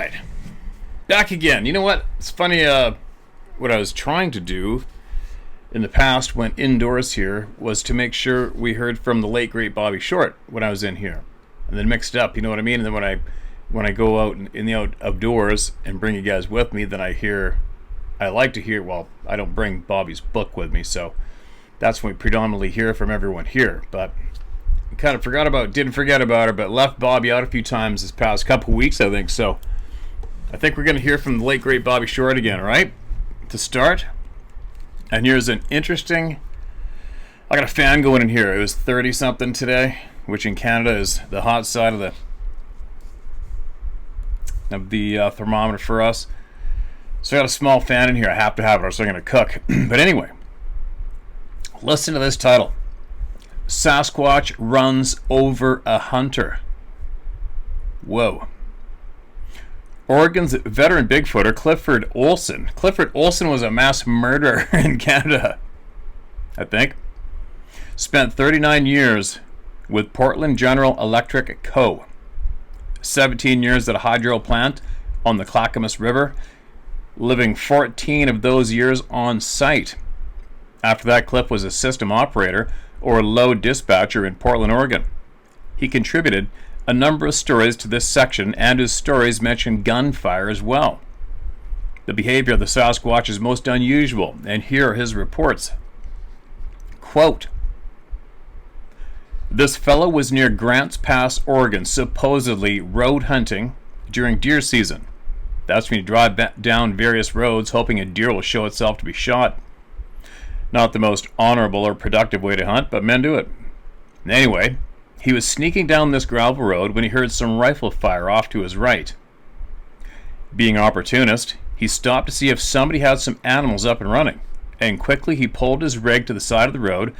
right, back again. You know what? It's funny. What I was trying to do in the past when indoors here was to make sure we heard from the late great Bobby Short when I was in here, and then mix it up. You know what I mean? And then when I go out in the outdoors and bring you guys with me, then I like to hear. Well, I don't bring Bobby's book with me, so that's when we predominantly hear from everyone here. But kind of didn't forget about her, but left Bobby out a few times this past couple weeks, I think. So I think we're going to hear from the late great Bobby Short again, right? To start. And here's an interesting, I got a fan going in here. It was 30 something today, which in Canada is the hot side of the thermometer for us. So I got a small fan in here. I have to have it or else I'm going to cook. But anyway, listen to this title. Sasquatch runs over a hunter. Whoa. Oregon's veteran Bigfooter Clifford Olson. Clifford Olson was a mass murderer in Canada, I think. Spent 39 years with Portland General Electric Co. 17 years at a hydro plant on the Clackamas River, living 14 of those years on site. After that, Cliff was a system operator or load dispatcher in Portland, Oregon. He contributed a number of stories to this section, and his stories mention gunfire as well. The behavior of the Sasquatch is most unusual, and here are his reports. Quote, this fellow was near Grants Pass, Oregon, supposedly road hunting during deer season. That's when you drive down various roads hoping a deer will show itself to be shot. Not the most honorable or productive way to hunt, but men do it. Anyway, he was sneaking down this gravel road when he heard some rifle fire off to his right. Being opportunist, he stopped to see if somebody had some animals up and running, and quickly he pulled his rig to the side of the road,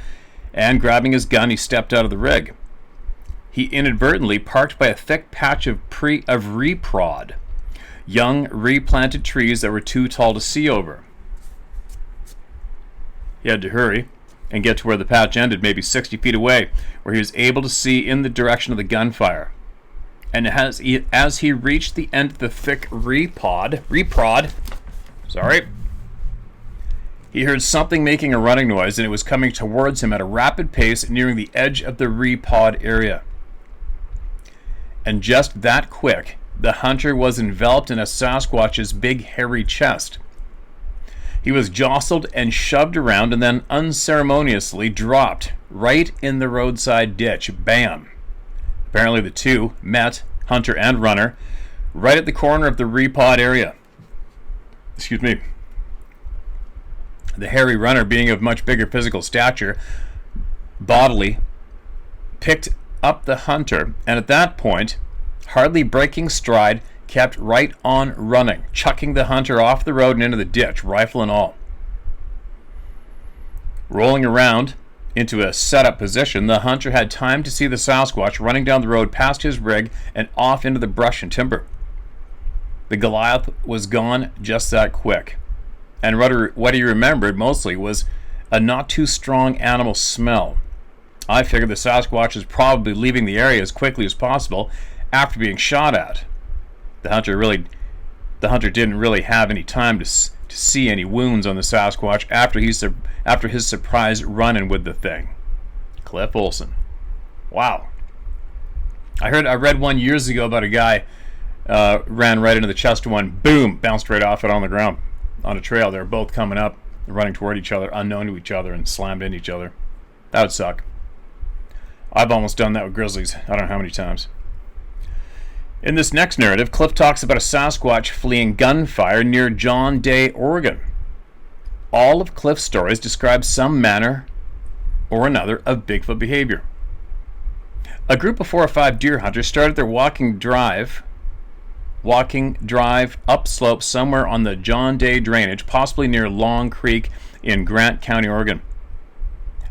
and grabbing his gun, he stepped out of the rig. He inadvertently parked by a thick patch of reprod, young replanted trees that were too tall to see over. He had to hurry and get to where the patch ended, maybe 60 feet away, where he was able to see in the direction of the gunfire. And as he reached the end of the thick reprod, he heard something making a running noise, and it was coming towards him at a rapid pace, nearing the edge of the repod area. And just that quick, the hunter was enveloped in a Sasquatch's big hairy chest. He was jostled and shoved around and then unceremoniously dropped right in the roadside ditch. Bam! Apparently the two met, hunter and runner, right at the corner of the repod area. Excuse me. The hairy runner, being of much bigger physical stature, bodily, picked up the hunter, and at that point, hardly breaking stride, kept right on running, chucking the hunter off the road and into the ditch, rifle and all. Rolling around into a set-up position, the hunter had time to see the Sasquatch running down the road past his rig and off into the brush and timber. The Goliath was gone just that quick, and what he remembered mostly was a not too strong animal smell. I figured the Sasquatch was probably leaving the area as quickly as possible after being shot at. The hunter didn't really have any time to see any wounds on the Sasquatch after his surprise run-in with the thing. Cliff Olson. Wow. I read one years ago about a guy ran right into the chest of one. Boom! Bounced right off it on the ground on a trail. They were both coming up, running toward each other, unknown to each other, and slammed into each other. That would suck. I've almost done that with grizzlies. I don't know how many times. In this next narrative, Cliff talks about a Sasquatch fleeing gunfire near John Day, Oregon. All of Cliff's stories describe some manner or another of Bigfoot behavior. A group of 4 or 5 deer hunters started their walking drive upslope somewhere on the John Day drainage, possibly near Long Creek in Grant County, Oregon.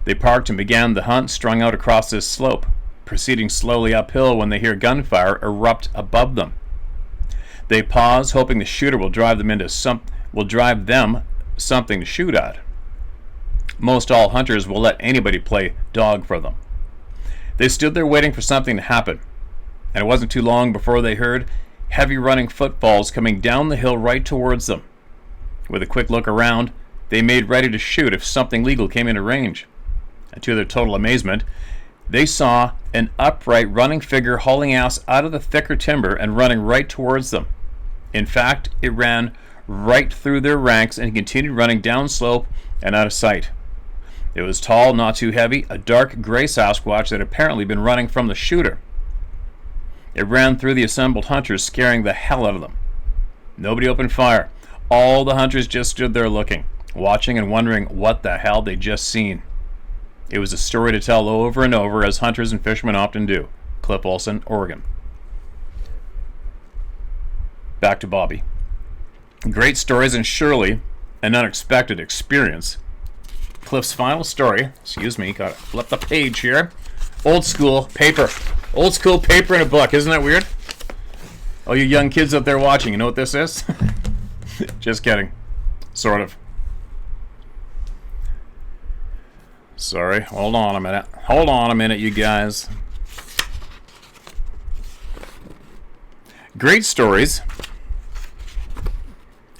They parked and began the hunt strung out across this slope, proceeding slowly uphill when they hear gunfire erupt above them. They pause, hoping the shooter will drive them something to shoot at. Most all hunters will let anybody play dog for them. They stood there waiting for something to happen, and it wasn't too long before they heard heavy running footfalls coming down the hill right towards them. With a quick look around, they made ready to shoot if something legal came into range. And to their total amazement, they saw an upright running figure hauling ass out of the thicker timber and running right towards them. In fact, it ran right through their ranks and continued running downslope and out of sight. It was tall, not too heavy, a dark gray Sasquatch that had apparently been running from the shooter. It ran through the assembled hunters, scaring the hell out of them. Nobody opened fire. All the hunters just stood there looking, watching and wondering what the hell they'd just seen. It was a story to tell over and over, as hunters and fishermen often do. Cliff Olson, Oregon. Back to Bobby. Great stories and surely an unexpected experience. Cliff's final story, excuse me, gotta flip the page here. Old school paper. Old school paper in a book, isn't that weird? All you young kids out there watching, you know what this is? Just kidding. Sort of. Sorry, hold on a minute. Hold on a minute, you guys. Great stories.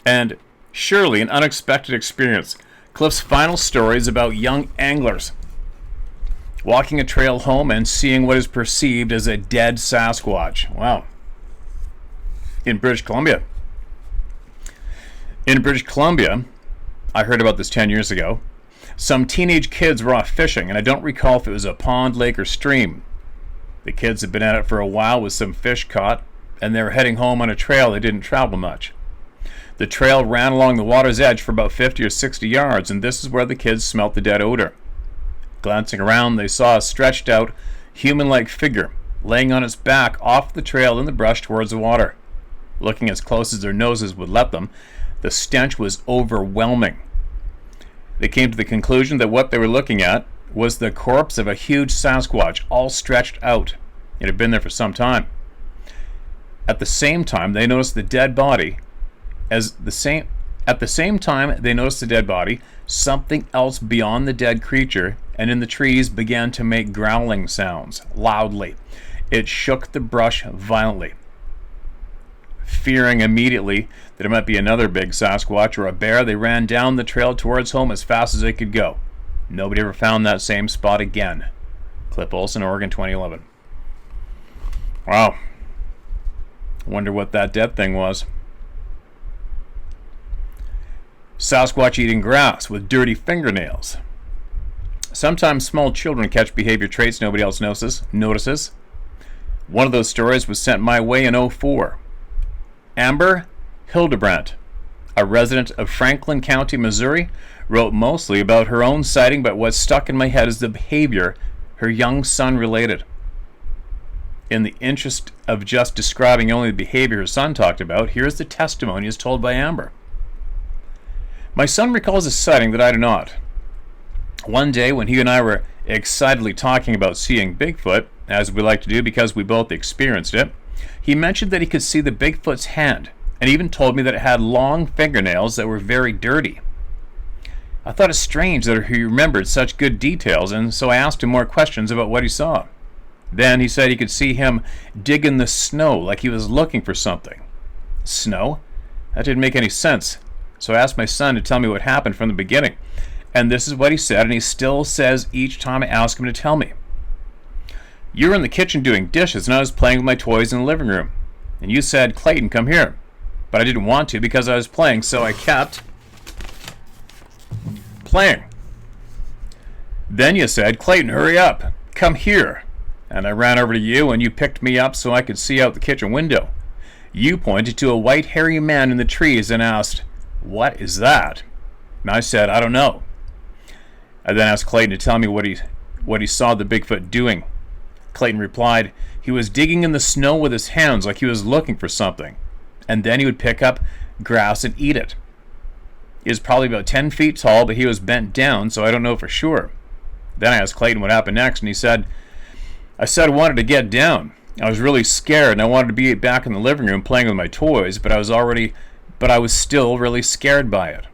And surely an unexpected experience. Cliff's final story is about young anglers walking a trail home and seeing what is perceived as a dead Sasquatch. Wow. In British Columbia. In British Columbia, I heard about this 10 years ago. Some teenage kids were off fishing, and I don't recall if it was a pond, lake, or stream. The kids had been at it for a while with some fish caught, and they were heading home on a trail they didn't travel much. The trail ran along the water's edge for about 50 or 60 yards, and this is where the kids smelt the dead odor. Glancing around, they saw a stretched out, human-like figure laying on its back off the trail in the brush towards the water. Looking as close as their noses would let them, the stench was overwhelming. They came to the conclusion that what they were looking at was the corpse of a huge Sasquatch, all stretched out. It had been there for some time. At the same time, they noticed the dead body. At the same time, they noticed the dead body, something else beyond the dead creature, and in the trees began to make growling sounds, loudly. It shook the brush violently. Fearing immediately that it might be another big Sasquatch or a bear, they ran down the trail towards home as fast as they could go. Nobody ever found that same spot again. Cliff Olson, Oregon, 2011. Wow. Wonder what that dead thing was. Sasquatch eating grass with dirty fingernails. Sometimes small children catch behavior traits nobody else notices. One of those stories was sent my way in 2004. Amber Hildebrandt, a resident of Franklin County, Missouri, wrote mostly about her own sighting, but what stuck in my head is the behavior her young son related. In the interest of just describing only the behavior her son talked about, here's the testimony as told by Amber. My son recalls a sighting that I do not. One day when he and I were excitedly talking about seeing Bigfoot, as we like to do because we both experienced it, he mentioned that he could see the Bigfoot's hand, and even told me that it had long fingernails that were very dirty. I thought it strange that he remembered such good details, and so I asked him more questions about what he saw. Then he said he could see him dig in the snow like he was looking for something. Snow? That didn't make any sense. So I asked my son to tell me what happened from the beginning. And this is what he said, and he still says each time I ask him to tell me. You were in the kitchen doing dishes, and I was playing with my toys in the living room. And you said, Clayton, come here. But I didn't want to because I was playing, so I kept playing. Then you said, Clayton, hurry up. Come here. And I ran over to you, and you picked me up so I could see out the kitchen window. You pointed to a white hairy man in the trees and asked, what is that? And I said, I don't know. I then asked Clayton to tell me what he saw the Bigfoot doing. Clayton replied, he was digging in the snow with his hands like he was looking for something, and then he would pick up grass and eat it. He was probably about 10 feet tall, but he was bent down, so I don't know for sure. Then I asked Clayton what happened next, and he said, I said I wanted to get down. I was really scared, and I wanted to be back in the living room playing with my toys, but I was still really scared by it.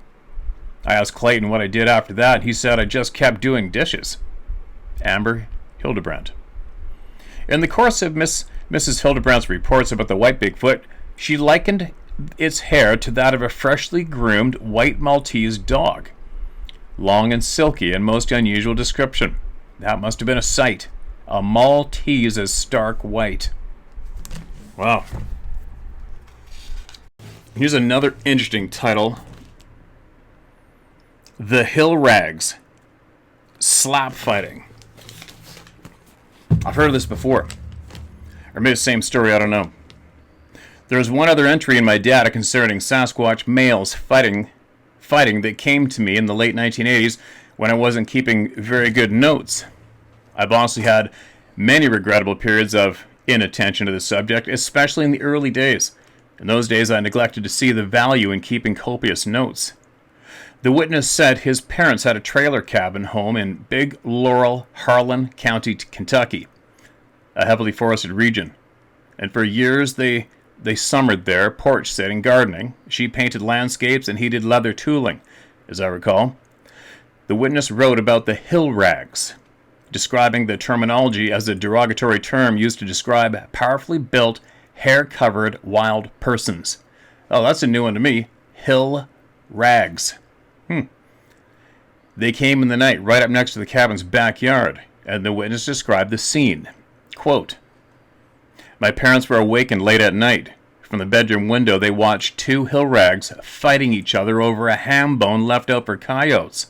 I asked Clayton what I did after that, and he said I just kept doing dishes. Amber Hildebrandt. In the course of Mrs. Hildebrandt's reports about the white Bigfoot, She likened its hair to that of a freshly groomed white Maltese dog. Long and silky and most unusual description. That must have been a sight. A Maltese as stark white. Wow. Here's another interesting title. The Hill Rags. Slap fighting. I've heard of this before. Or maybe the same story, I don't know. There's one other entry in my data concerning Sasquatch males fighting that came to me in the late 1980s when I wasn't keeping very good notes. I've also had many regrettable periods of inattention to the subject, especially in the early days. In those days, I neglected to see the value in keeping copious notes. The witness said his parents had a trailer cabin home in Big Laurel, Harlan County, Kentucky, a heavily forested region. And for years, they summered there, porch sitting, gardening. She painted landscapes and he did leather tooling, as I recall. The witness wrote about the hill rags, describing the terminology as a derogatory term used to describe powerfully built, hair-covered wild persons. Oh, that's a new one to me. Hill rags. They came in the night right up next to the cabin's backyard, and the witness described the scene. Quote, "My parents were awakened late at night. From the bedroom window, they watched two hill rags fighting each other over a ham bone left out for coyotes.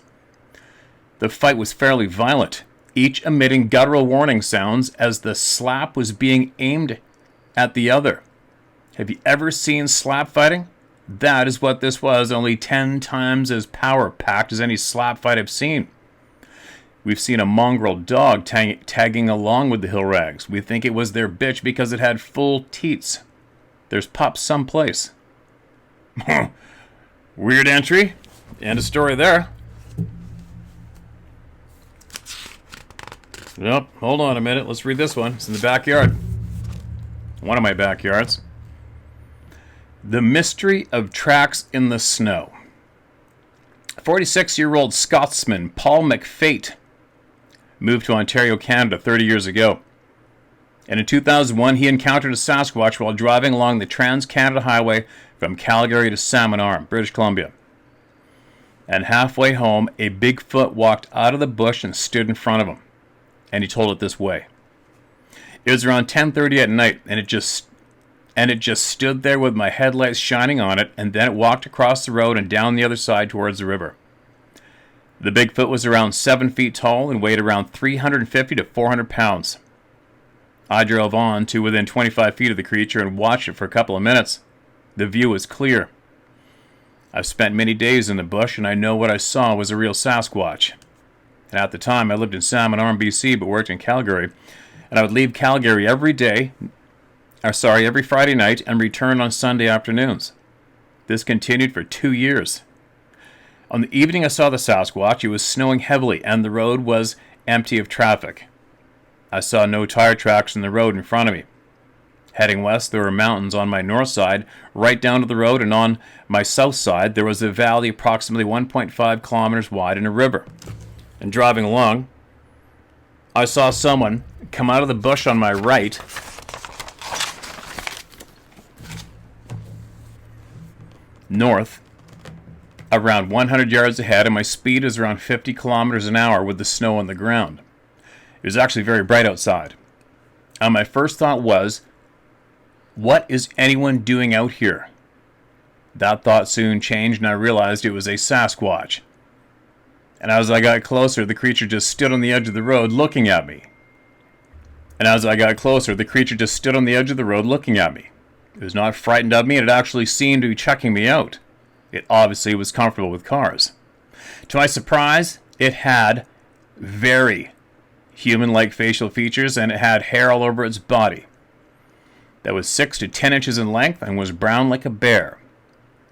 The fight was fairly violent, each emitting guttural warning sounds as the slap was being aimed at the other. Have you ever seen slap fighting? That is what this was, only 10 times as power-packed as any slap fight I've seen. We've seen a mongrel dog tagging along with the hill rags. We think it was their bitch because it had full teats. There's pups someplace." Weird entry. End of story there. Nope, hold on a minute. Let's read this one. It's in the backyard. One of my backyards. The Mystery of Tracks in the Snow. 46-year-old Scotsman Paul McFate moved to Ontario, Canada 30 years ago. And in 2001, he encountered a Sasquatch while driving along the Trans-Canada Highway from Calgary to Salmon Arm, British Columbia. And halfway home, a Bigfoot walked out of the bush and stood in front of him. And he told it this way. It was around 10:30 at night, and it just stood there with my headlights shining on it, and then it walked across the road and down the other side towards the river. The Bigfoot was around 7 feet tall and weighed around 350 to 400 pounds. I drove on to within 25 feet of the creature and watched it for a couple of minutes. The view was clear. I've spent many days in the bush, and I know what I saw was a real Sasquatch. And at the time, I lived in Salmon Arm, BC, but worked in Calgary. And I would leave Calgary every Friday night and return on Sunday afternoons. This continued for 2 years. On the evening I saw the Sasquatch, it was snowing heavily and the road was empty of traffic. I saw no tire tracks in the road in front of me. Heading west, there were mountains on my north side, right down to the road, and on my south side, there was a valley approximately 1.5 kilometers wide and a river. And driving along, I saw someone come out of the bush on my right, north, around 100 yards ahead, and my speed is around 50 kilometers an hour with the snow on the ground. It was actually very bright outside. And my first thought was, what is anyone doing out here? That thought soon changed, and I realized it was a Sasquatch. And as I got closer, the creature just stood on the edge of the road looking at me. It was not frightened of me, and it actually seemed to be checking me out. It obviously was comfortable with cars. To my surprise, it had very human-like facial features, and it had hair all over its body that was 6 to 10 inches in length and was brown like a bear.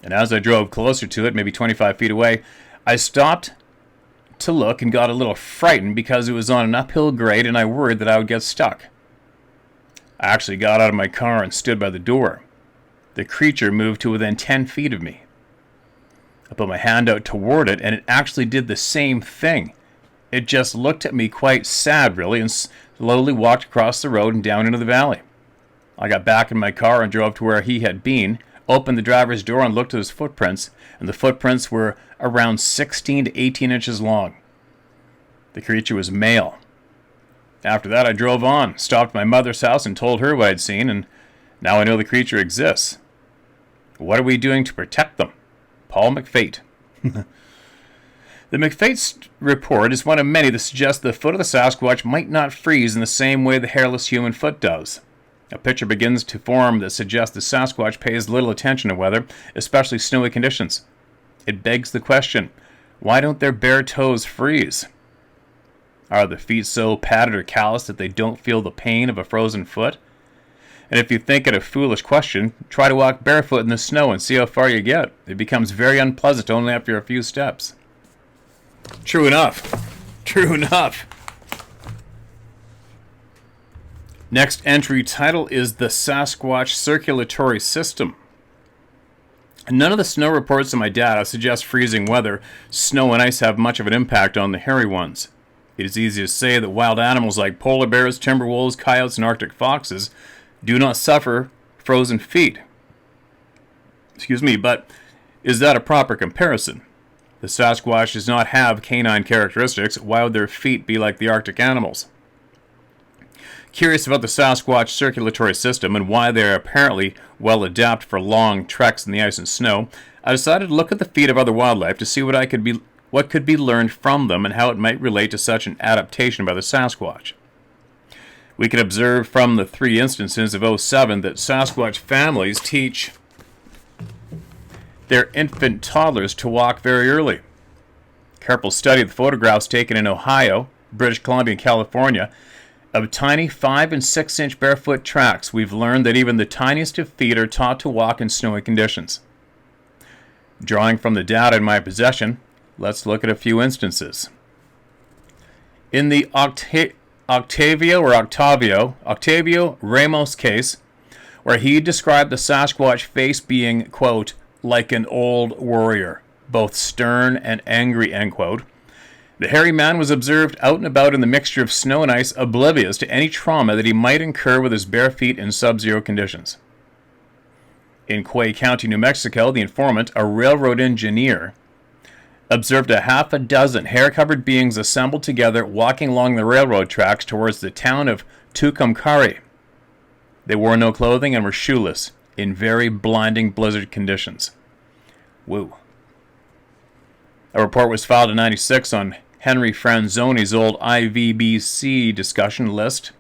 And as I drove closer to it, maybe 25 feet away, I stopped to look and got a little frightened because it was on an uphill grade and I worried that I would get stuck. I actually got out of my car and stood by the door. The creature moved to within 10 feet of me. I put my hand out toward it and it actually did the same thing. It just looked at me quite sad, really, and slowly walked across the road and down into the valley. I got back in my car and drove to where he had been, opened the driver's door and looked at his footprints, and the footprints were around 16 to 18 inches long. The creature was male. After that, I drove on, stopped at my mother's house and told her what I'd seen, and now I know the creature exists. What are we doing to protect them? Paul McFate. The McFate report is one of many that suggests the foot of the Sasquatch might not freeze in the same way the hairless human foot does. A picture begins to form that suggests the Sasquatch pays little attention to weather, especially snowy conditions. It begs the question, why don't their bare toes freeze? Are the feet so padded or calloused that they don't feel the pain of a frozen foot? And if you think it a foolish question, try to walk barefoot in the snow and see how far you get. It becomes very unpleasant only after a few steps. True enough. True enough. Next entry title is the Sasquatch Circulatory System. None of the snow reports in my data suggest freezing weather, snow and ice have much of an impact on the hairy ones. It is easy to say that wild animals like polar bears, timber wolves, coyotes, and Arctic foxes do not suffer frozen feet. But is that a proper comparison? The Sasquatch does not have canine characteristics. Why would their feet be like the Arctic animals? Curious about the Sasquatch circulatory system and why they are apparently well adapted for long treks in the ice and snow, I decided to look at the feet of other wildlife to see what could be learned from them and how it might relate to such an adaptation by the Sasquatch. We can observe from the 3 instances of '07 that Sasquatch families teach their infant toddlers to walk very early. Careful study of the photographs taken in Ohio, British Columbia, and California of tiny 5 and 6 inch barefoot tracks, we've learned that even the tiniest of feet are taught to walk in snowy conditions. Drawing from the data in my possession, let's look at a few instances. In the Octavio Ramos case, where he described the Sasquatch face being, quote, like an old warrior, both stern and angry, end quote, the hairy man was observed out and about in the mixture of snow and ice, oblivious to any trauma that he might incur with his bare feet in sub-zero conditions. In Quay County, New Mexico, the informant, a railroad engineer, observed a half a dozen hair-covered beings assembled together walking along the railroad tracks towards the town of Tucumcari. They wore no clothing and were shoeless, in very blinding blizzard conditions. Woo. A report was filed in '96 on Henry Franzoni's old IVBC discussion list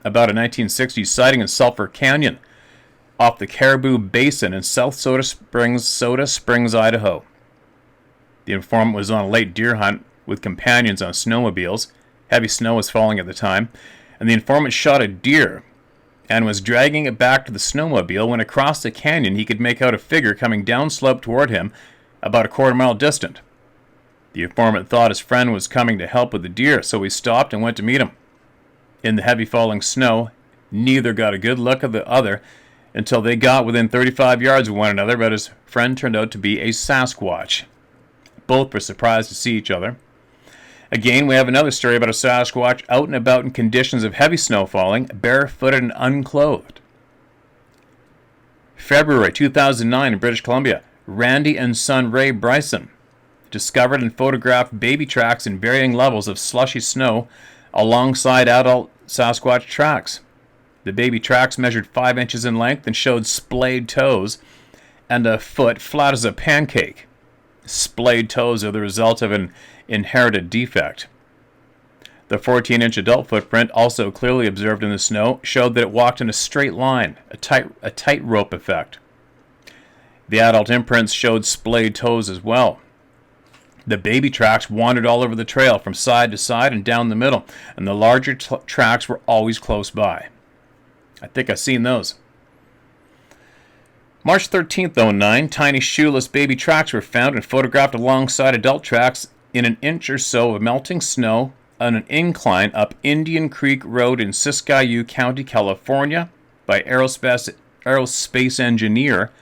about a 1960s sighting in Sulphur Canyon off the Caribou Basin in South Soda Springs, Idaho. The informant was on a late deer hunt with companions on snowmobiles. Heavy snow was falling at the time, and the informant shot a deer and was dragging it back to the snowmobile when across the canyon he could make out a figure coming downslope toward him about a quarter-mile distant. The informant thought his friend was coming to help with the deer, so he stopped and went to meet him. In the heavy falling snow, neither got a good look at the other until they got within 35 yards of one another, but his friend turned out to be a Sasquatch. Both were surprised to see each other. Again, we have another story about a Sasquatch out and about in conditions of heavy snow falling, barefooted and unclothed. February 2009 in British Columbia, Randy and son Ray Bryson discovered and photographed baby tracks in varying levels of slushy snow alongside adult Sasquatch tracks. The baby tracks measured 5 inches in length and showed splayed toes and a foot flat as a pancake. Splayed toes are the result of an inherited defect. The 14-inch adult footprint, also clearly observed in the snow, showed that it walked in a straight line, a tightrope effect. The adult imprints showed splayed toes as well. The baby tracks wandered all over the trail from side to side and down the middle, and the larger tracks were always close by. I think I've seen those. March 13th, 2009, tiny shoeless baby tracks were found and photographed alongside adult tracks in an inch or so of melting snow on an incline up Indian Creek Road in Siskiyou County, California by aerospace engineer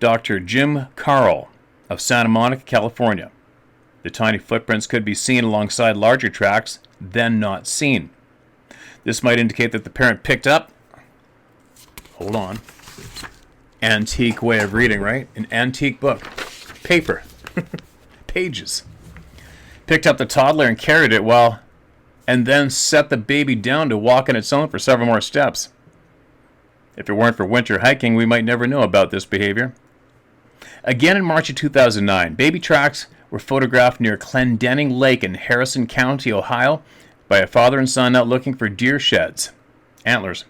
Dr. Jim Carl of Santa Monica, California. The tiny footprints could be seen alongside larger tracks, then not seen. This might indicate that the parent picked up hold on, antique way of reading, right? An antique book. Paper. Pages. Picked up the toddler and carried it and then set the baby down to walk on its own for several more steps. If it weren't for winter hiking, we might never know about this behavior. Again in March of 2009, baby tracks were photographed near Clendenning Lake in Harrison County, Ohio, by a father and son out looking for deer sheds, antlers.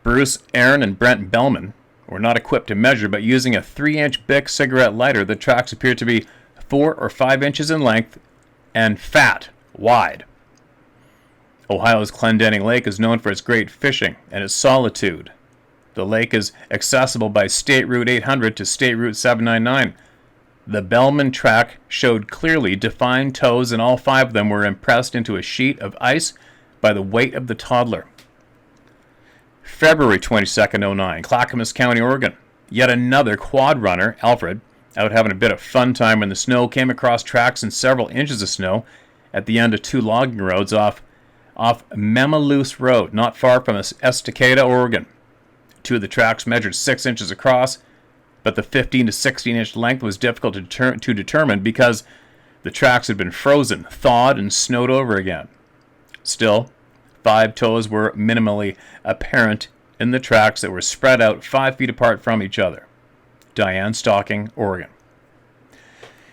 Bruce, Aaron, and Brent Bellman were not equipped to measure, but using a 3-inch Bic cigarette lighter, the tracks appeared to be 4 or 5 inches in length and wide. Ohio's Clendenning Lake is known for its great fishing and its solitude. The lake is accessible by State Route 800 to State Route 799. The Bellman track showed clearly defined toes, and all 5 of them were impressed into a sheet of ice by the weight of the toddler. February 22nd, 2009, Clackamas County, Oregon. Yet another quad runner, Alfred, out having a bit of fun time in the snow, came across tracks in several inches of snow at the end of 2 logging roads off Memaloose Road, not far from Estacada, Oregon. 2 of the tracks measured 6 inches across, but the 15 to 16 inch length was difficult to determine because the tracks had been frozen, thawed, and snowed over again. Still, 5 toes were minimally apparent in the tracks that were spread out 5 feet apart from each other. Diane, Stocking, Oregon.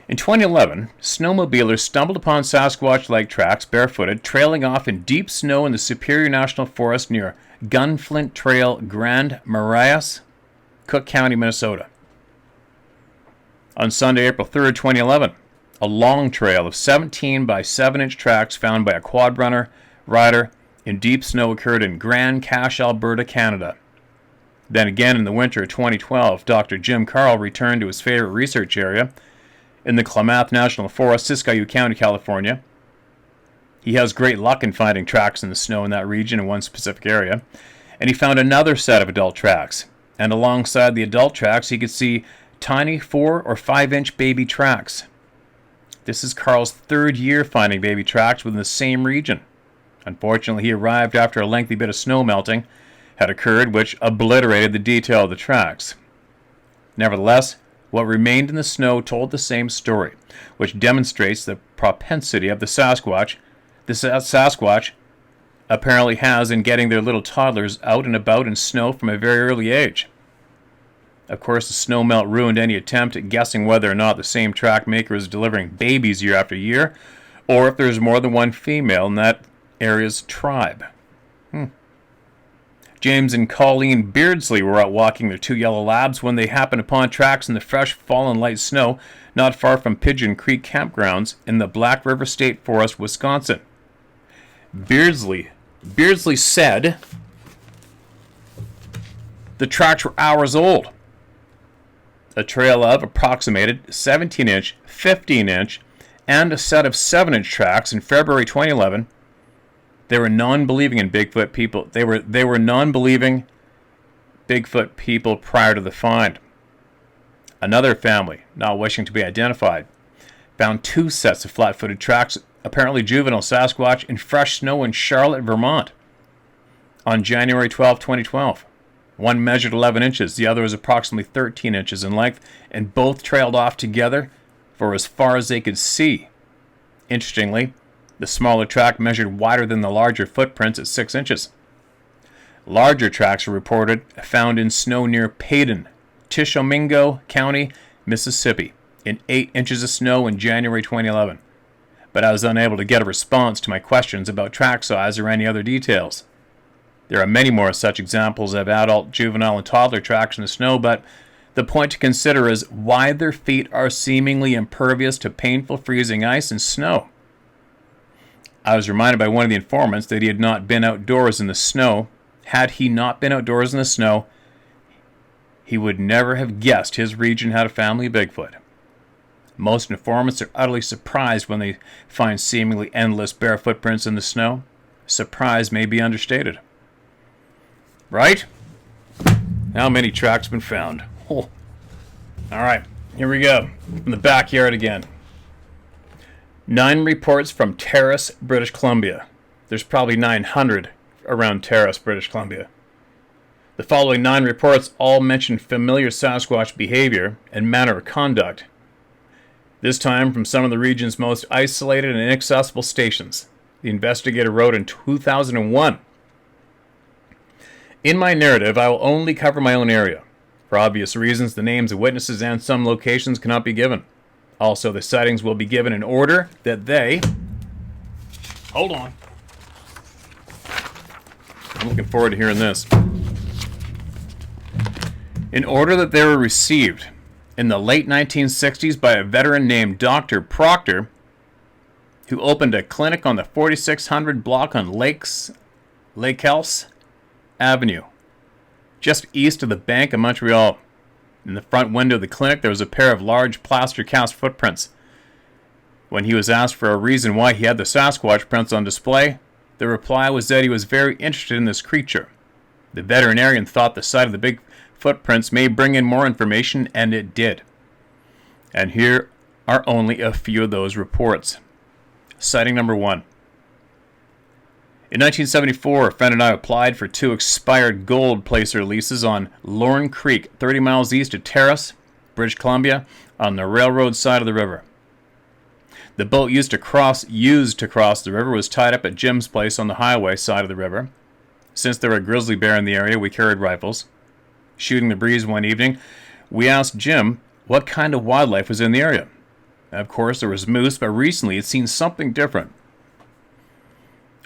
In 2011, snowmobilers stumbled upon Sasquatch Lake tracks barefooted, trailing off in deep snow in the Superior National Forest near Gunflint Trail, Grand Marais, Cook County, Minnesota. On Sunday, April 3rd, 2011, a long trail of 17 by 7-inch tracks found by a quad rider in deep snow occurred in Grand Cache, Alberta, Canada. Then again in the winter of 2012, Dr. Jim Carl returned to his favorite research area in the Klamath National Forest, Siskiyou County, California. He has great luck in finding tracks in the snow in that region in one specific area, and he found another set of adult tracks. And alongside the adult tracks, he could see tiny 4 or 5-inch baby tracks. This is Carl's 3rd year finding baby tracks within the same region. Unfortunately, he arrived after a lengthy bit of snow melting had occurred, which obliterated the detail of the tracks. Nevertheless, what remained in the snow told the same story, which demonstrates the propensity of the Sasquatch apparently has in getting their little toddlers out and about in snow from a very early age. Of course, the snow melt ruined any attempt at guessing whether or not the same track maker is delivering babies year after year, or if there's more than one female in that area's tribe. James and Colleen Beardsley were out walking their 2 yellow labs when they happened upon tracks in the fresh fall and light snow not far from Pigeon Creek campgrounds in the Black River State Forest, Wisconsin. Beardsley said the tracks were hours old. A trail of approximated 17-inch, 15-inch, and a set of 7-inch tracks in February 2011. They were non-believing in Bigfoot people. They were non-believing Bigfoot people prior to the find. Another family, not wishing to be identified, found 2 sets of flat-footed tracks, apparently juvenile Sasquatch, in fresh snow in Charlotte, Vermont, on January 12, 2012. One measured 11 inches, the other was approximately 13 inches in length, and both trailed off together for as far as they could see. Interestingly, the smaller track measured wider than the larger footprints at 6 inches. Larger tracks were found in snow near Paden, Tishomingo County, Mississippi, in 8 inches of snow in January 2011. But I was unable to get a response to my questions about track size or any other details. There are many more such examples of adult, juvenile, and toddler tracks in the snow, but the point to consider is why their feet are seemingly impervious to painful freezing ice and snow. I was reminded by one of the informants that he had not been outdoors in the snow. Had he not been outdoors in the snow, he would never have guessed his region had a family of Bigfoot. Most informants are utterly surprised when they find seemingly endless bare footprints in the snow. Surprise may be understated. Right? How many tracks been found? Oh. All right, here we go. From the backyard again. 9 reports from Terrace, British Columbia. There's probably 900 around Terrace, British Columbia. The following 9 reports all mention familiar Sasquatch behavior and manner of conduct, this time from some of the region's most isolated and inaccessible stations. The investigator wrote in 2001, "In my narrative, I will only cover my own area. For obvious reasons, the names of witnesses and some locations cannot be given. Also, the sightings will be given in order that they..." Hold on. I'm looking forward to hearing this. "In order that they were received in the late 1960s by a veteran named Dr. Proctor, who opened a clinic on the 4600 block on Lake-Else Avenue, just east of the Bank of Montreal. In the front window of the clinic, there was a pair of large plaster cast footprints. When he was asked for a reason why he had the Sasquatch prints on display, the reply was that he was very interested in this creature. The veterinarian thought the sight of the big footprints may bring in more information, and it did. And here are only a few of those reports. Sighting number 1. In 1974, a friend and I applied for 2 expired gold placer leases on Lorne Creek, 30 miles east of Terrace, British Columbia, on the railroad side of the river. The boat used to cross the river was tied up at Jim's place on the highway side of the river. Since there were a grizzly bear in the area, we carried rifles. Shooting the breeze one evening, we asked Jim what kind of wildlife was in the area. Of course, there was moose, but recently he'd seen something different.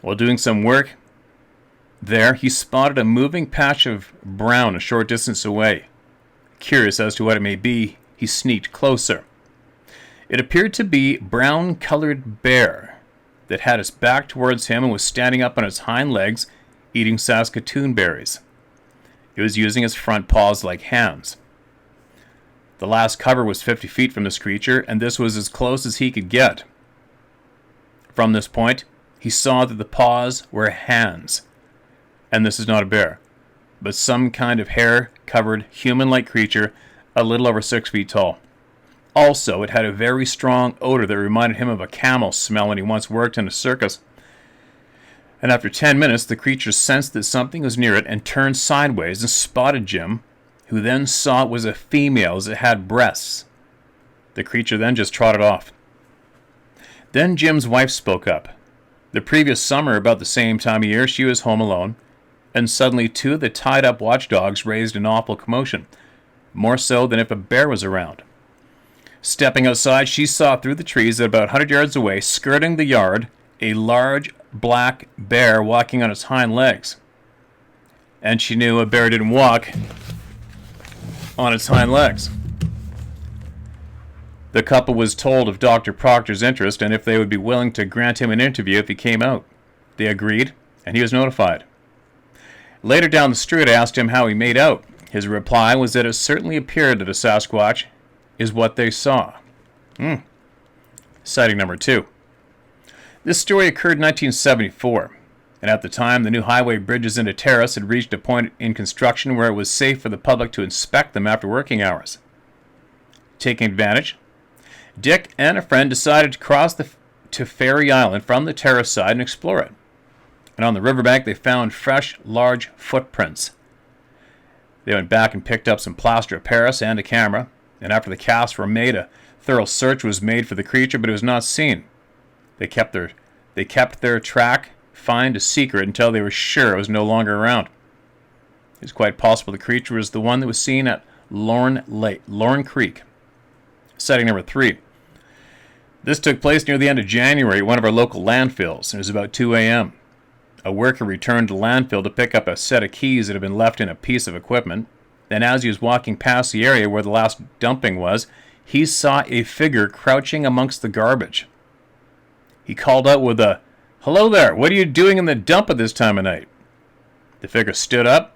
While doing some work there, he spotted a moving patch of brown a short distance away. Curious as to what it may be, he sneaked closer. It appeared to be a brown-colored bear that had its back towards him and was standing up on its hind legs, eating Saskatoon berries. It was using its front paws like hands. The last cover was 50 feet from this creature, and this was as close as he could get. From this point, he saw that the paws were hands. And this is not a bear, but some kind of hair-covered, human-like creature, a little over 6 feet tall. Also, it had a very strong odor that reminded him of a camel smell when he once worked in a circus. And after 10 minutes, the creature sensed that something was near it and turned sideways and spotted Jim, who then saw it was a female as it had breasts. The creature then just trotted off. Then Jim's wife spoke up. The previous summer, about the same time of year, she was home alone, and suddenly 2 of the tied-up watchdogs raised an awful commotion, more so than if a bear was around. Stepping outside, she saw through the trees at about 100 yards away, skirting the yard, a large black bear walking on its hind legs. And she knew a bear didn't walk on its hind legs. The couple was told of Dr. Proctor's interest and if they would be willing to grant him an interview if he came out. They agreed, and he was notified. Later down the street, I asked him how he made out. His reply was that it certainly appeared that a Sasquatch is what they saw. Sighting number 2. This story occurred in 1974, and at the time the new highway bridges into Terrace had reached a point in construction where it was safe for the public to inspect them after working hours. Taking advantage, Dick and a friend decided to cross to Ferry Island from the Terrace side and explore it. And on the riverbank they found fresh, large footprints. They went back and picked up some plaster of Paris and a camera, and after the casts were made, a thorough search was made for the creature, but it was not seen. They kept their track find a secret until they were sure it was no longer around. It's quite possible the creature was the one that was seen at Lorne Creek. Sighting number 3. This took place near the end of January at one of our local landfills. It was about 2 a.m. A worker returned to the landfill to pick up a set of keys that had been left in a piece of equipment. Then as he was walking past the area where the last dumping was, he saw a figure crouching amongst the garbage. He called out with a, "Hello there, what are you doing in the dump at this time of night?" The figure stood up,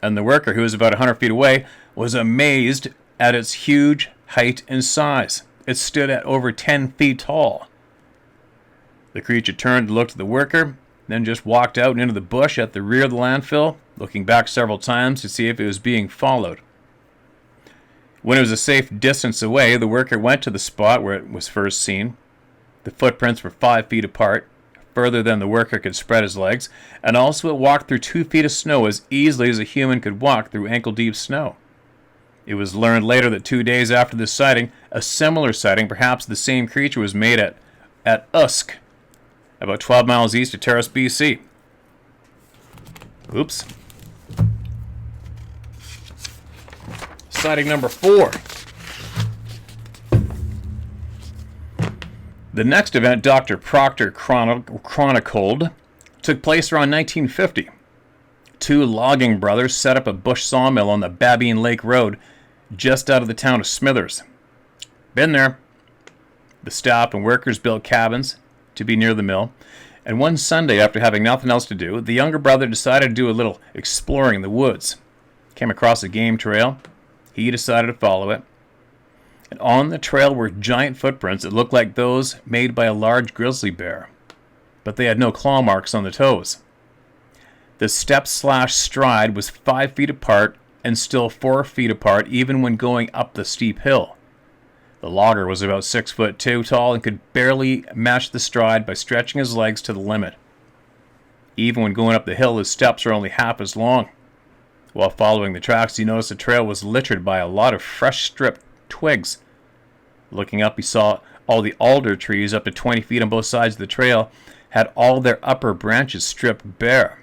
and the worker, who was about 100 feet away, was amazed at its huge height and size. It stood at over 10 feet tall. The creature turned to look at the worker, then just walked out and into the bush at the rear of the landfill, looking back several times to see if it was being followed. When it was a safe distance away, the worker went to the spot where it was first seen. The footprints were 5 feet apart, further than the worker could spread his legs, and also it walked through 2 feet of snow as easily as a human could walk through ankle-deep snow. It was learned later that 2 days after this sighting, a similar sighting, perhaps the same creature, was made at Usk, about 12 miles east of Terrace BC. Oops. Sighting number 4. The next event Dr. Proctor chronicled took place around 1950. 2 logging brothers set up a bush sawmill on the Babine Lake Road just out of the town of Smithers. Been there. The staff and workers built cabins to be near the mill, and one Sunday, after having nothing else to do, the younger brother decided to do a little exploring in the woods. Came across a game trail. He decided to follow it. And on the trail were giant footprints that looked like those made by a large grizzly bear, but they had no claw marks on the toes. The step/stride was 5 feet apart and still 4 feet apart even when going up the steep hill. The logger was about 6'2" tall and could barely match the stride by stretching his legs to the limit. Even when going up the hill, his steps were only half as long. While following the tracks, he noticed the trail was littered by a lot of fresh stripped twigs. Looking up, he saw all the alder trees up to 20 feet on both sides of the trail had all their upper branches stripped bare.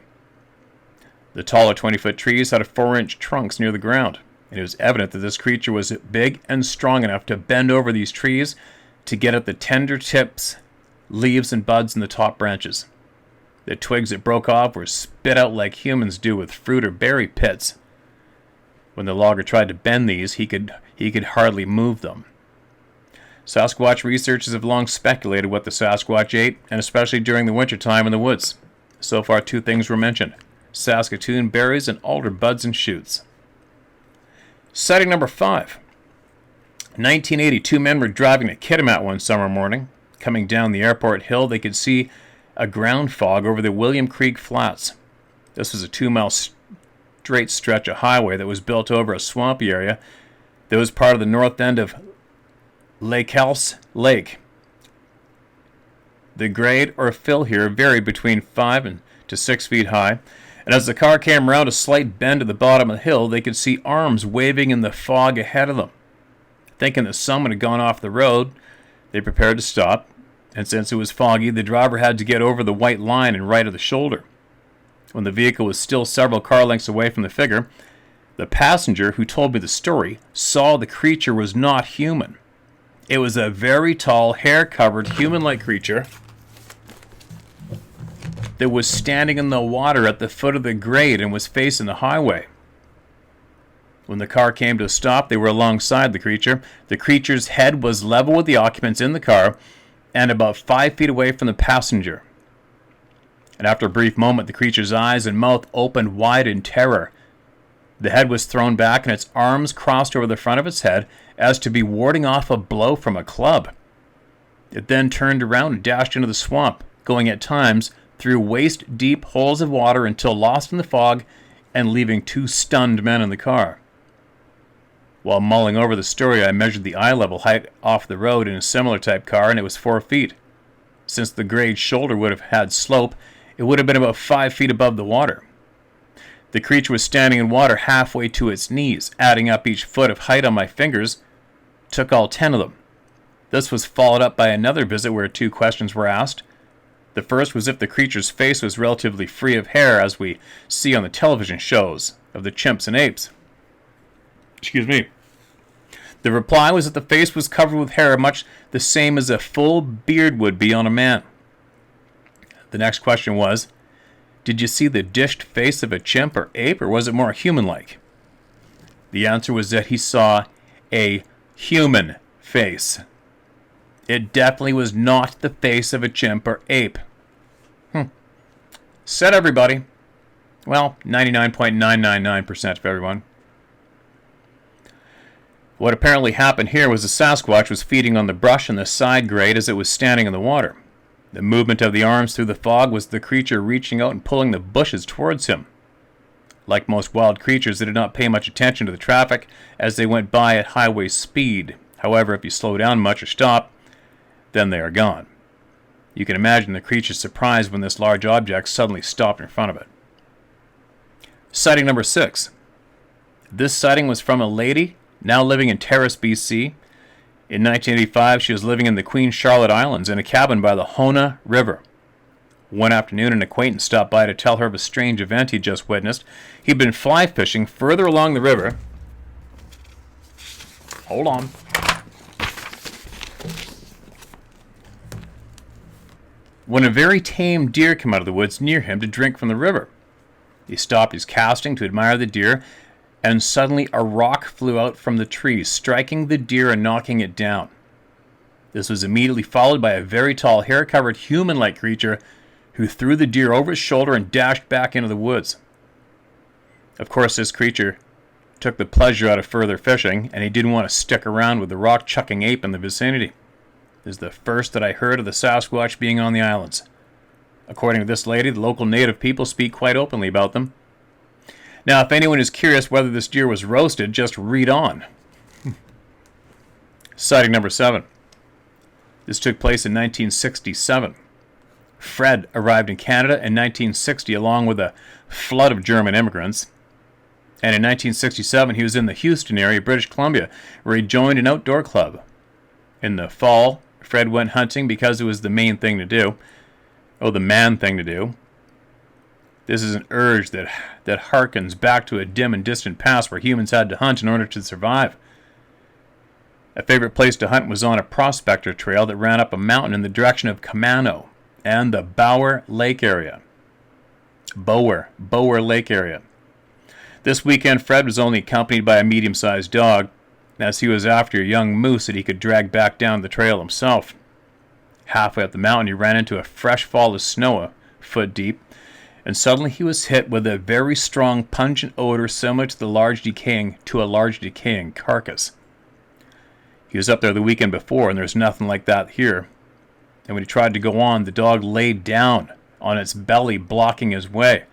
The taller 20-foot trees had 4-inch trunks near the ground, and it was evident that this creature was big and strong enough to bend over these trees to get at the tender tips, leaves, and buds in the top branches. The twigs that broke off were spit out like humans do with fruit or berry pits. When the logger tried to bend these, he could hardly move them. Sasquatch researchers have long speculated what the Sasquatch ate, and especially during the winter time in the woods. So far, 2 things were mentioned: Saskatoon berries and alder buds and shoots. Sighting number 5. 1980, 2 men were driving to Kitimat one summer morning. Coming down the airport hill, they could see a ground fog over the William Creek Flats. This was a 2-mile straight stretch of highway that was built over a swampy area that was part of the north end of Lake Lake. The grade or fill here varied between 5 to 6 feet high, and as the car came around a slight bend at the bottom of the hill, they could see arms waving in the fog ahead of them. Thinking that someone had gone off the road, they prepared to stop, and since it was foggy, the driver had to get over the white line and right of the shoulder. When the vehicle was still several car lengths away from the figure, the passenger who told me the story saw the creature was not human. It was a very tall, hair-covered, human-like creature that was standing in the water at the foot of the grade and was facing the highway. When the car came to a stop, they were alongside the creature. The creature's head was level with the occupants in the car and about 5 feet away from the passenger. And after a brief moment, the creature's eyes and mouth opened wide in terror. The head was thrown back and its arms crossed over the front of its head as to be warding off a blow from a club. It then turned around and dashed into the swamp, going at times through waist-deep holes of water until lost in the fog and leaving 2 stunned men in the car. While mulling over the story, I measured the eye level height off the road in a similar type car, and it was 4 feet. Since the grade's shoulder would have had slope, it would have been about 5 feet above the water. The creature was standing in water halfway to its knees. Adding up each foot of height on my fingers took all 10 of them. This was followed up by another visit where 2 questions were asked. The first was if the creature's face was relatively free of hair, as we see on the television shows of the chimps and apes. Excuse me. The reply was that the face was covered with hair, much the same as a full beard would be on a man. The next question was, did you see the dished face of a chimp or ape, or was it more human-like? The answer was that he saw a human face. It definitely was not the face of a chimp or ape. Said everybody. Well, 99.999% of everyone. What apparently happened here was the Sasquatch was feeding on the brush in the side grade as it was standing in the water. The movement of the arms through the fog was the creature reaching out and pulling the bushes towards him. Like most wild creatures, they did not pay much attention to the traffic as they went by at highway speed. However, if you slow down much or stop, then they are gone. You can imagine the creature's surprise when this large object suddenly stopped in front of it. Sighting number 6. This sighting was from a lady now living in Terrace BC. In 1985, she was living in the Queen Charlotte Islands in a cabin by the Hona River. One afternoon, an acquaintance stopped by to tell her of a strange event he'd just witnessed. He'd been fly fishing further along the river. Hold on. When a very tame deer came out of the woods near him to drink from the river. He stopped his casting to admire the deer, and suddenly a rock flew out from the trees, striking the deer and knocking it down. This was immediately followed by a very tall, hair-covered, human-like creature who threw the deer over his shoulder and dashed back into the woods. Of course, this creature took the pleasure out of further fishing, and he didn't want to stick around with the rock-chucking ape in the vicinity. This is the first that I heard of the Sasquatch being on the islands. According to this lady, the local native people speak quite openly about them. Now, if anyone is curious whether this deer was roasted, just read on. Sighting number 7. This took place in 1967. Fred arrived in Canada in 1960 along with a flood of German immigrants. And in 1967, he was in the Houston area, British Columbia, where he joined an outdoor club. In the fall, Fred went hunting because it was the main thing to do. Oh, the man thing to do. This is an urge that harkens back to a dim and distant past where humans had to hunt in order to survive. A favorite place to hunt was on a prospector trail that ran up a mountain in the direction of Camano and the Bower Lake area. Bower Lake area. This weekend, Fred was only accompanied by a medium-sized dog, as he was after a young moose that he could drag back down the trail himself. Halfway up the mountain, he ran into a fresh fall of snow a foot deep, and suddenly he was hit with a very strong, pungent odor similar to a large decaying carcass. He was up there the weekend before, and there's nothing like that here. And when he tried to go on, the dog laid down on its belly, blocking his way.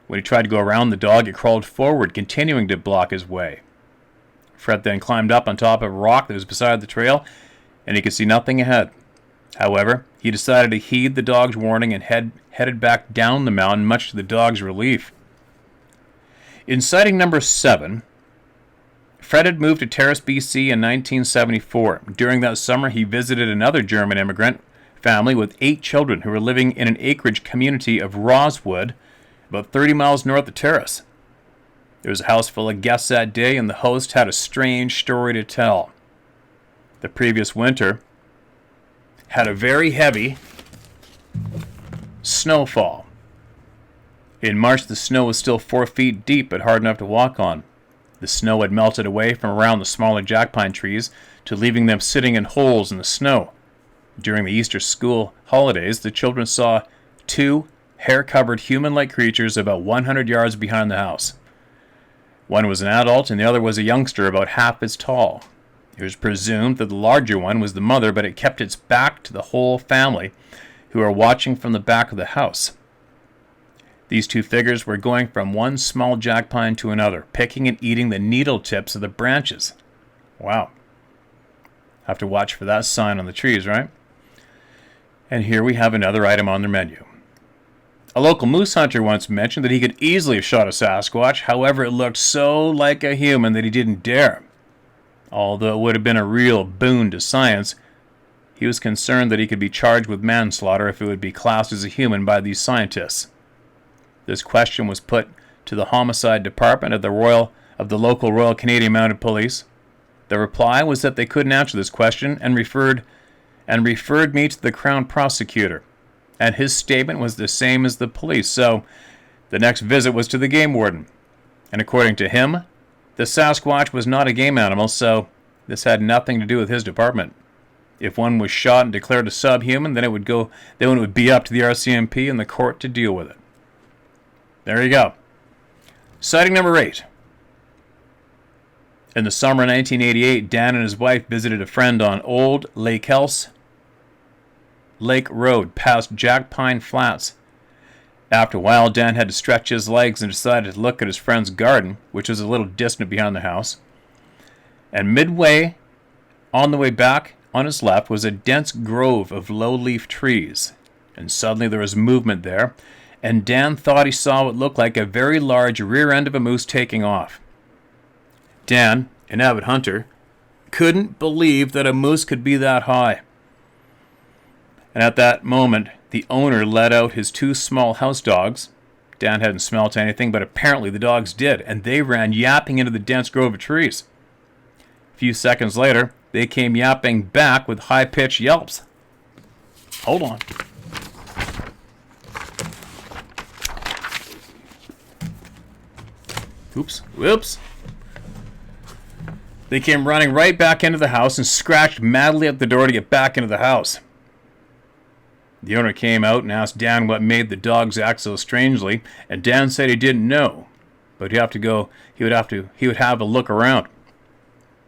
When he tried to go around the dog, it crawled forward, continuing to block his way. Fred then climbed up on top of a rock that was beside the trail, and he could see nothing ahead. However, he decided to heed the dog's warning and headed back down the mountain, much to the dog's relief. In sighting number 7, Fred had moved to Terrace BC in 1974. During that summer, he visited another German immigrant family with 8 children who were living in an acreage community of Rosewood, about 30 miles north of Terrace. There was a house full of guests that day, and the host had a strange story to tell. The previous winter had a very heavy snowfall. In March, the snow was still 4 feet deep, but hard enough to walk on. The snow had melted away from around the smaller jack pine trees to leaving them sitting in holes in the snow. During the Easter school holidays, the children saw 2 hair-covered human-like creatures about 100 yards behind the house. One was an adult and the other was a youngster about half as tall. It was presumed that the larger one was the mother, but it kept its back to the whole family, who were watching from the back of the house. These 2 figures were going from one small jack pine to another, picking and eating the needle tips of the branches. Wow. Have to watch for that sign on the trees, right? And here we have another item on their menu. A local moose hunter once mentioned that he could easily have shot a Sasquatch, however it looked so like a human that he didn't dare. Although it would have been a real boon to science, he was concerned that he could be charged with manslaughter if it would be classed as a human by these scientists. This question was put to the homicide department of the local Royal Canadian Mounted Police. The reply was that they couldn't answer this question and referred me to the Crown Prosecutor. And his statement was the same as the police, so the next visit was to the game warden. And according to him, the Sasquatch was not a game animal, so this had nothing to do with his department. If one was shot and declared a subhuman, then it would be up to the RCMP and the court to deal with it. There you go. Sighting number 8. In the summer of 1988, Dan and his wife visited a friend on Old Lake Road past Jack Pine Flats. After a while, Dan had to stretch his legs and decided to look at his friend's garden, which was a little distant behind the house. And midway on the way back, on his left was a dense grove of low-leaf trees, and suddenly there was movement there, and Dan thought he saw what looked like a very large rear end of a moose taking off. Dan, an avid hunter, couldn't believe that a moose could be that high. And at that moment, the owner let out his 2 small house dogs. Dan hadn't smelt anything, but apparently the dogs did, and they ran yapping into the dense grove of trees. A few seconds later, they came yapping back with high-pitched yelps. Hold on. Oops. Whoops. They came running right back into the house and scratched madly at the door to get back into the house. The owner came out and asked Dan what made the dogs act so strangely, and Dan said he didn't know, but he would have a look around.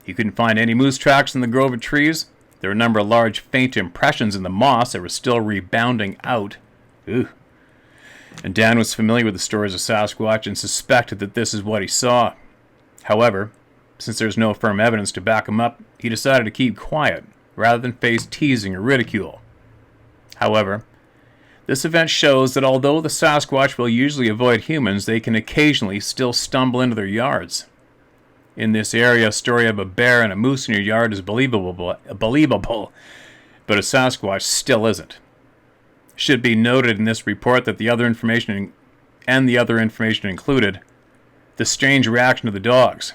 He couldn't find any moose tracks in the grove of trees. There were a number of large faint impressions in the moss that were still rebounding out. Ooh. And Dan was familiar with the stories of Sasquatch and suspected that this is what he saw. However, since there's no firm evidence to back him up, he decided to keep quiet rather than face teasing or ridicule. However, this event shows that although the Sasquatch will usually avoid humans, they can occasionally still stumble into their yards. In this area, a story of a bear and a moose in your yard is believable, but a Sasquatch still isn't. It should be noted in this report that the other information included the strange reaction of the dogs.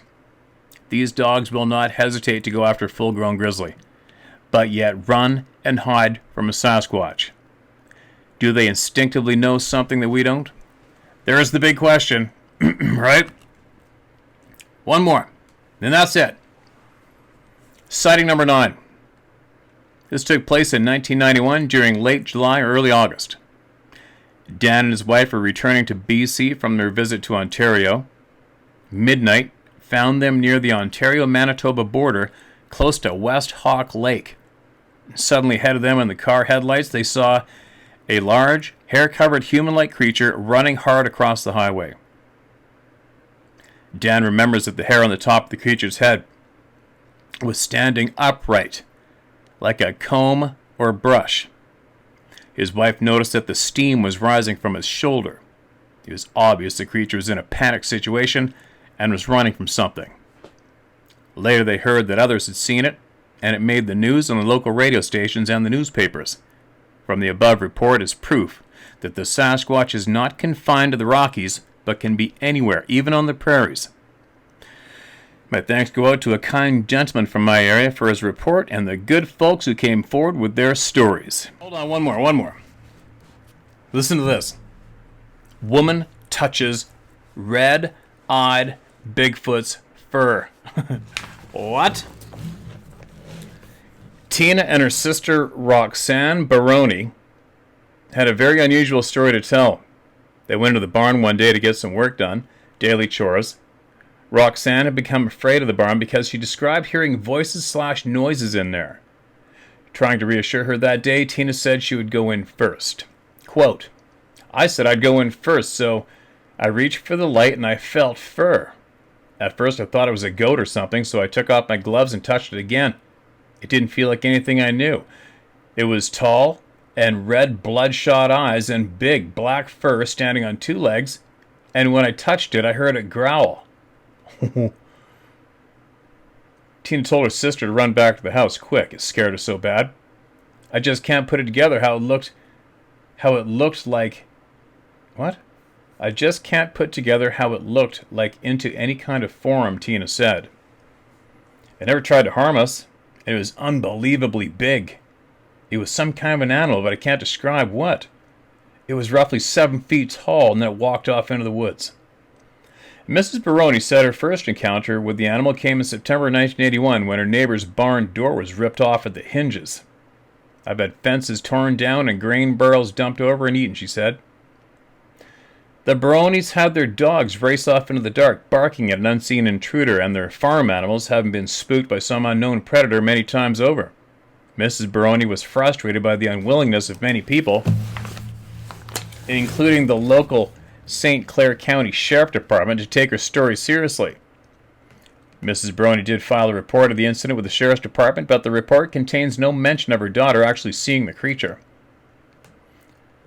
These dogs will not hesitate to go after a full-grown grizzly, but yet run and hide from a Sasquatch. Do they instinctively know something that we don't? There is the big question, right? One more, and that's it. Sighting number 9. This took place in 1991 during late July or early August. Dan and his wife were returning to BC from their visit to Ontario. Midnight found them near the Ontario-Manitoba border, close to West Hawk Lake. Suddenly ahead of them in the car headlights, they saw a large, hair-covered human-like creature running hard across the highway. Dan remembers that the hair on the top of the creature's head was standing upright, like a comb or brush. His wife noticed that the steam was rising from his shoulder. It was obvious the creature was in a panic situation and was running from something. Later they heard that others had seen it, and it made the news on the local radio stations and the newspapers. From the above report is proof that the Sasquatch is not confined to the Rockies, but can be anywhere, even on the prairies. My thanks go out to a kind gentleman from my area for his report and the good folks who came forward with their stories. Hold on, one more. Listen to this. Woman touches red-eyed Bigfoot's fur. What? Tina and her sister Roxanne Baroni had a very unusual story to tell. They went to the barn one day to get some work done, daily chores. Roxanne had become afraid of the barn because she described hearing voices/noises in there. Trying to reassure her that day, Tina said she would go in first. Quote, I said I'd go in first, so I reached for the light and I felt fur. At first I thought it was a goat or something, so I took off my gloves and touched it again. It didn't feel like anything I knew. It was tall and red bloodshot eyes and big black fur standing on 2 legs, and when I touched it I heard it growl. Tina told her sister to run back to the house quick. It scared her so bad. I just can't put it together how it looked like... What? I just can't put together how it looked like into any kind of form, Tina said. It never tried to harm us, and it was unbelievably big. It was some kind of an animal, but I can't describe what. It was roughly 7 feet tall, and then it walked off into the woods. Mrs. Baroni said her first encounter with the animal came in September 1981 when her neighbor's barn door was ripped off at the hinges. I've had fences torn down and grain barrels dumped over and eaten, she said. The Baronis had their dogs race off into the dark, barking at an unseen intruder, and their farm animals having been spooked by some unknown predator many times over. Mrs. Baroni was frustrated by the unwillingness of many people, including the local St. Clair County Sheriff Department, to take her story seriously. Mrs. Brony did file a report of the incident with the sheriff's department, but the report contains no mention of her daughter actually seeing the creature.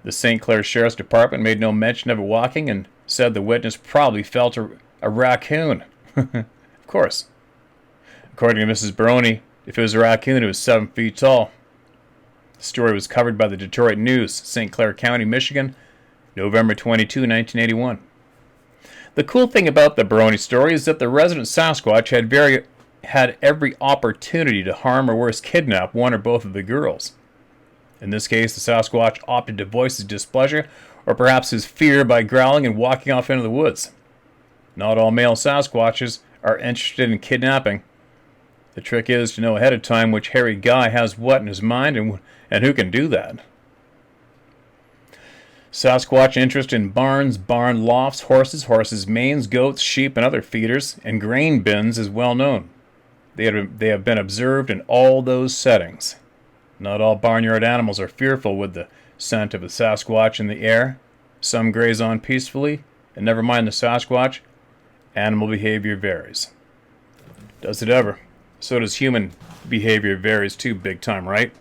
The St. Clair Sheriff's Department made no mention of it walking and said the witness probably felt a raccoon. Of course. According to Mrs. Brony, if it was a raccoon, it was 7 feet tall. The story was covered by the Detroit News, St. Clair County, Michigan, November 22, 1981. The cool thing about the Brony story is that the resident Sasquatch had every opportunity to harm or worse kidnap one or both of the girls. In this case, the Sasquatch opted to voice his displeasure or perhaps his fear by growling and walking off into the woods. Not all male Sasquatches are interested in kidnapping. The trick is to know ahead of time which hairy guy has what in his mind and who can do that. Sasquatch interest in barns, barn lofts, horses' manes, goats, sheep, and other feeders, and grain bins is well known. They have been observed in all those settings. Not all barnyard animals are fearful with the scent of the Sasquatch in the air. Some graze on peacefully, and never mind the Sasquatch, animal behavior varies. Does it ever? So does human behavior varies too, big time, right?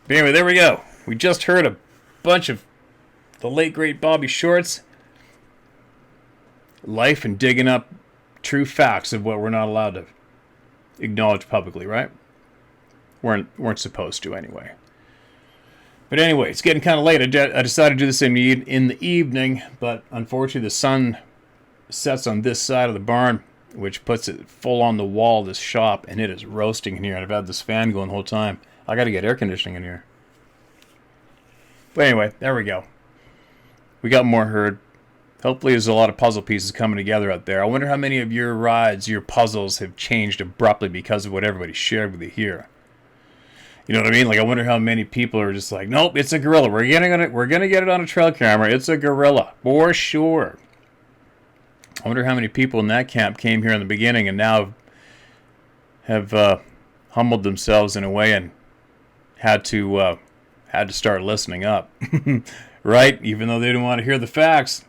But anyway, there we go. We just heard a bunch of the late great Bobby Short's life and digging up true facts of what we're not allowed to acknowledge publicly, right? Weren't supposed to anyway. But anyway, it's getting kind of late. I decided to do this in the evening, but unfortunately the sun sets on this side of the barn, which puts it full on the wall of this shop, and it is roasting in here. And I've had this fan going the whole time. I got to get air conditioning in here. But anyway, there we go. We got more heard. Hopefully there's a lot of puzzle pieces coming together out there. I wonder how many of your rides, your puzzles have changed abruptly because of what everybody shared with you here. You know what I mean? Like, I wonder how many people are just like, nope, it's a gorilla. We're gonna get it on a trail camera. It's a gorilla for sure. I wonder how many people in that camp came here in the beginning and now have humbled themselves in a way and had to start listening up. Right? Even though they didn't want to hear the facts.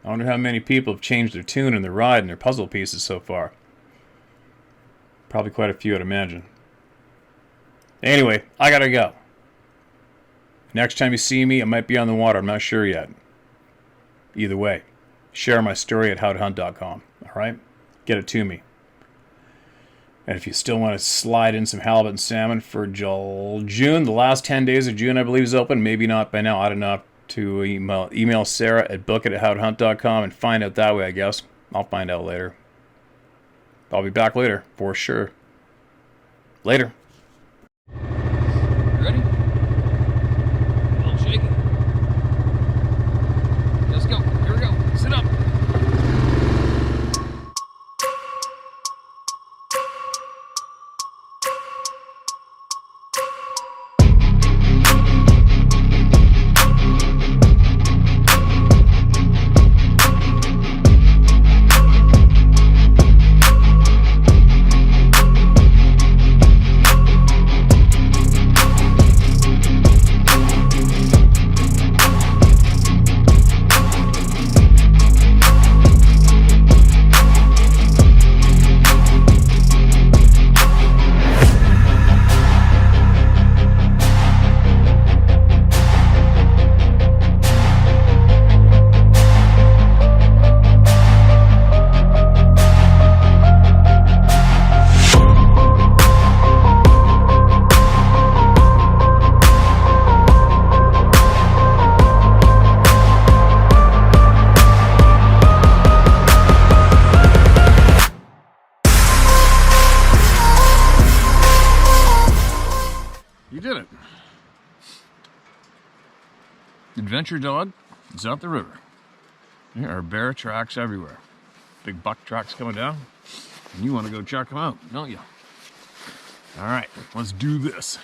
I wonder how many people have changed their tune and their ride and their puzzle pieces so far. Probably quite a few, I'd imagine. Anyway, I gotta go. Next time you see me, I might be on the water. I'm not sure yet. Either way, share my story at howtohunt.com. Alright? Get it to me. And if you still want to slide in some halibut and salmon for June, the last 10 days of June, I believe, is open. Maybe not by now. I don't know. To email Sarah at bookit at howtohunt.com and find out that way, I guess. I'll find out later. I'll be back later, for sure. Later. You ready? A little shaky. Let's go. Here we go. Sit up. You did it. Adventure dog is up the river. There are bear tracks everywhere. Big buck tracks coming down. And you want to go check them out, don't you? All right, let's do this.